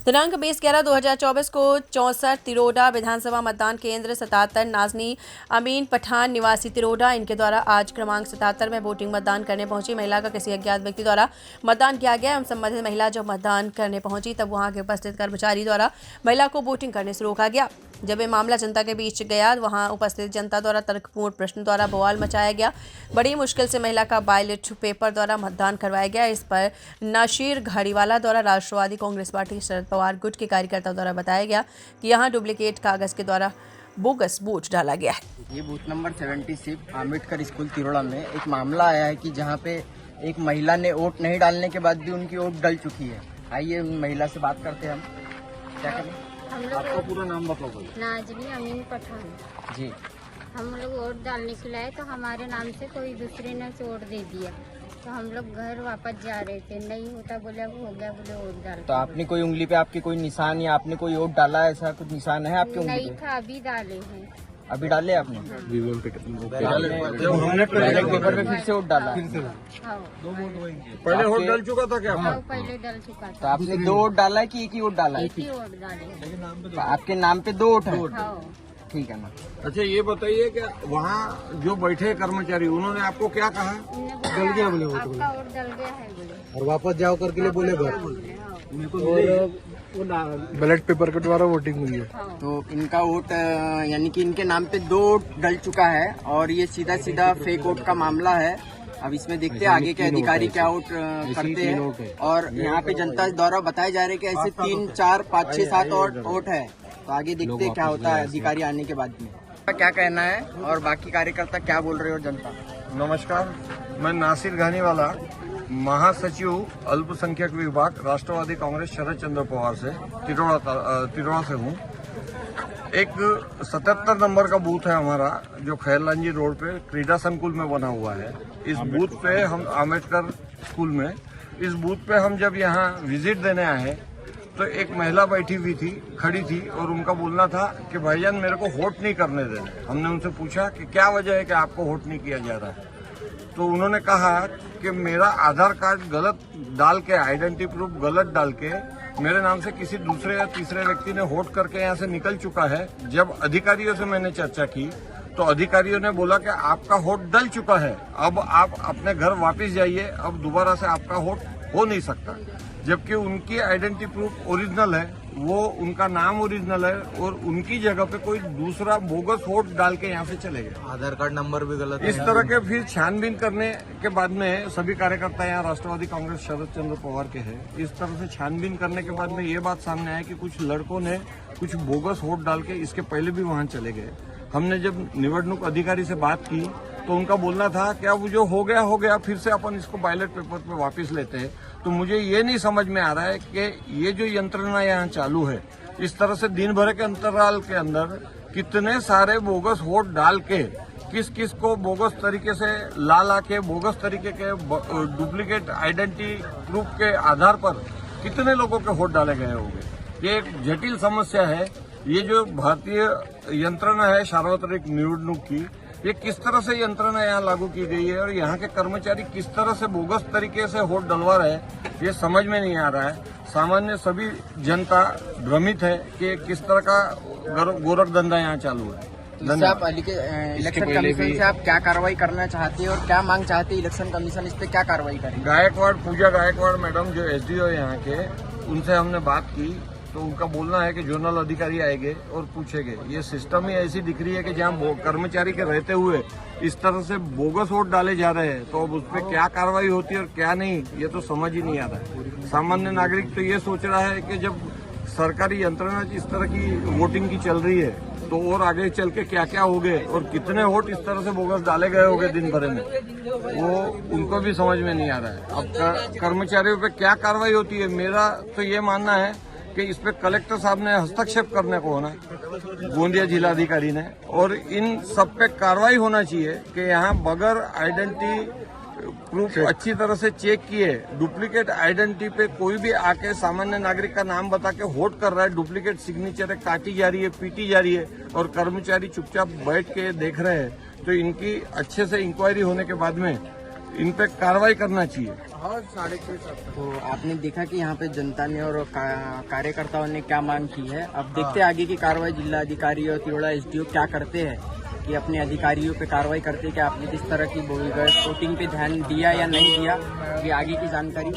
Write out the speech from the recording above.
दिनांक 20/11/2024 को 64 तिरोडा विधानसभा मतदान केंद्र 77 नाजनी अमीन पठान निवासी तिरोडा इनके द्वारा आज क्रमांक 77 में वोटिंग मतदान करने पहुंची महिला का किसी अज्ञात व्यक्ति द्वारा मतदान किया गया एवं संबंधित महिला जब मतदान करने पहुंची तब वहां के उपस्थित कर्मचारी द्वारा महिला को वोटिंग करने से रोका गया। जब ये मामला जनता के बीच गया वहां उपस्थित जनता द्वारा तर्कपूर्ण प्रश्न द्वारा बवाल मचाया गया। बड़ी मुश्किल से महिला का बैलेट पेपर द्वारा मतदान करवाया गया। इस पर नासिर घाड़ीवाला द्वारा राष्ट्रवादी कांग्रेस पार्टी शरद पवार गुट के कार्यकर्ताओं द्वारा बताया गया कि यहां डुप्लीकेट कागज के द्वारा बोगस वोट डाला गया है। ये booth number 76 Ambedkar school Tiroda में एक मामला आया है कि जहां पे एक महिला ने वोट नहीं डालने के बाद भी उनकी वोट डल चुकी है। आइए उन महिला से बात करते हैं हम। क्या करें? आपका पूरा नाम बताओ। नाजनी अमीन पठान जी। हम लोग वोट डालने के लिए तो हमारे नाम से कोई दूसरे ने वोट दे दिया, तो हम लोग घर वापस जा रहे थे, नहीं होता बोले अब हो गया बोले वोट डाल। तो आपने कोई उंगली पे आपके कोई निशान या आपने कोई वोट डाला ऐसा कुछ निशान है आपके उंगली नहीं पे? था, अभी डाले हैं। अभी डाले आपने? हमने बैलेट पेपर पे फिर से वोट डाला? हाँ, पहले वोट डल चुका था क्या? हाँ, पहले डल चुका तो था। आपने 2 वोट डाला है कि एक ही वोट डाला है? एक ही वोट डाले। तो आपके नाम पे 2 वोट है? हाँ। ठीक है ना। अच्छा ये बताइए कि वहाँ जो बैठे कर्मचारी उन्होंने आपको क्या कहा? डल गया बोले, आपका वोट डल गया है बोले, और वापस जाओ करके लिए बोले घर बोले। हाँ, बैलेट पेपर के द्वारा वोटिंग हुई है। हाँ। तो इनका वोट यानी कि इनके नाम पे 2 वोट डल चुका है और ये सीधा सीधा फेक वोट का मामला है। अब इसमें देखते हैं आगे के अधिकारी क्या वोट करते हैं। और यहाँ पे जनता द्वारा बताया जा रहा है कि ऐसे 3, 4, 5, 6, 7 और वोट है। तो आगे देखते हैं क्या होता है अधिकारी आने के बाद में। क्या कहना है और बाकी कार्यकर्ता क्या बोल रहे हो जनता? नमस्कार, मैं नासिर घानीवाला, महासचिव अल्पसंख्यक विभाग राष्ट्रवादी कांग्रेस शरद चंद्र पवार से तिरोड़ा से हूँ। एक 77 नंबर का बूथ है हमारा जो खैरलांजी रोड पे क्रीडा संकुल में बना हुआ है। इस बूथ पे हम आम्बेडकर स्कूल में इस बूथ पे हम जब यहाँ विजिट देने आए तो एक महिला बैठी हुई थी, खड़ी थी और उनका बोलना था कि भाईजान मेरे को वोट नहीं करने देना। हमने उनसे पूछा कि क्या वजह है कि आपको वोट नहीं किया जा रहा है। तो उन्होंने कहा कि मेरा आधार कार्ड गलत डाल के, आइडेंटिटी प्रूफ गलत डाल के मेरे नाम से किसी दूसरे या तीसरे व्यक्ति ने वोट करके यहाँ से निकल चुका है। जब अधिकारियों से मैंने चर्चा की तो अधिकारियों ने बोला कि आपका वोट डल चुका है, अब आप अपने घर वापस जाइए, अब दोबारा से आपका वोट हो नहीं सकता। जबकि उनकी आइडेंटिटी प्रूफ ओरिजिनल है, वो उनका नाम ओरिजिनल है और उनकी जगह पे कोई दूसरा बोगस वोट डाल के यहाँ से चले गए। आधार कार्ड नंबर भी गलत इस तरह के फिर छानबीन करने के बाद में सभी कार्यकर्ता यहाँ राष्ट्रवादी कांग्रेस शरद चंद्र पवार के हैं। इस तरह से छानबीन करने के बाद में ये बात सामने आई कि कुछ लड़कों ने कुछ बोगस वोट डाल के इसके पहले भी वहाँ चले गए। हमने जब निवडणूक अधिकारी से बात की तो उनका बोलना था कि अब जो हो गया, फिर से अपन इसको बैलेट पेपर पे वापस लेते हैं। तो मुझे ये नहीं समझ में आ रहा है कि ये जो यंत्रणा यहाँ चालू है, इस तरह से दिन भर के अंतराल के अंदर कितने सारे बोगस वोट डाल के किस किस को बोगस तरीके से ला के बोगस तरीके के डुप्लीकेट आइडेंटिटी प्रूफ के आधार पर कितने लोगों के वोट डाले गए होंगे। ये एक जटिल समस्या है। ये जो भारतीय यंत्रणा है सार्वत्रिक निवडणूक की, ये किस तरह से यंत्रणा यहाँ लागू की गई है और यहाँ के कर्मचारी किस तरह से बोगस तरीके से वोट डलवा रहे हैं, ये समझ में नहीं आ रहा है। सामान्य सभी जनता भ्रमित है कि किस तरह का गोरख धंधा यहाँ चालू है। आप इलेक्शन कमीशन से आप क्या कार्रवाई करना चाहते हैं और क्या मांग चाहते हैं? इलेक्शन कमीशन इस पे क्या कार्रवाई करें? गायकवाड़, पूजा गायकवाड़ मैडम जो एसडीओ यहाँ के, उनसे हमने बात की तो उनका बोलना है कि जोनल अधिकारी आएंगे और पूछेंगे। ये सिस्टम ही ऐसी दिख रही है कि जहाँ कर्मचारी के रहते हुए इस तरह से बोगस वोट डाले जा रहे हैं, तो अब उस पर क्या कार्रवाई होती है और क्या नहीं, ये तो समझ ही नहीं आ रहा है। सामान्य नागरिक तो ये सोच रहा है कि जब सरकारी यंत्रणा इस तरह की वोटिंग की चल रही है तो और आगे चल के क्या क्या हो गए और कितने वोट इस तरह से बोगस डाले गए होंगे दिन भर में, वो उनको भी समझ में नहीं आ रहा है। अब कर्मचारियों पे क्या कार्रवाई होती है? मेरा तो ये मानना है कि इस पे कलेक्टर साहब ने हस्तक्षेप करने को होना, गोंदिया जिलाधिकारी ने, और इन सब पे कार्रवाई होना चाहिए कि यहाँ बगैर आइडेंटिटी प्रूफ अच्छी तरह से चेक किए, डुप्लीकेट आइडेंटिटी पे कोई भी आके सामान्य नागरिक का नाम बता के वोट कर रहा है, डुप्लीकेट सिग्नेचर काटी जा रही है, पीटी जा रही है और कर्मचारी चुपचाप बैठ के देख रहे हैं। तो इनकी अच्छे से इंक्वायरी होने के बाद में इन पे कार्रवाई करना चाहिए। तो आपने देखा कि यहाँ पे जनता ने और कार्यकर्ताओं ने क्या मांग की है। अब देखते हैं आगे की कार्रवाई जिला अधिकारी और तिरोड़ा एसडीओ क्या करते हैं, कि अपने अधिकारियों पे कार्रवाई करते हैं कि आपने किस तरह की वोटिंग पे ध्यान दिया या नहीं दिया, ये आगे की जानकारी